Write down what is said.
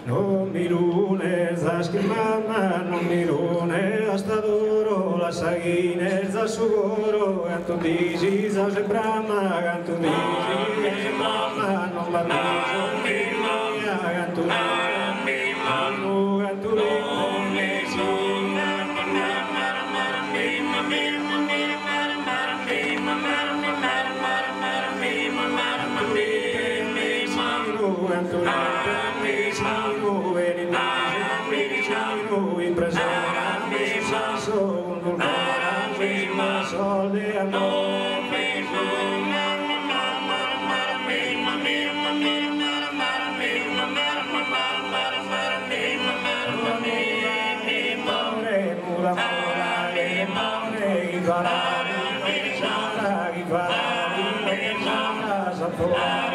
Non mirunes d'esquimama, non mirunes d'estadoro, les seguines de sugoro, gantundis de sembrama, gantundis de sembrama, non va miso, gantundis, Oh,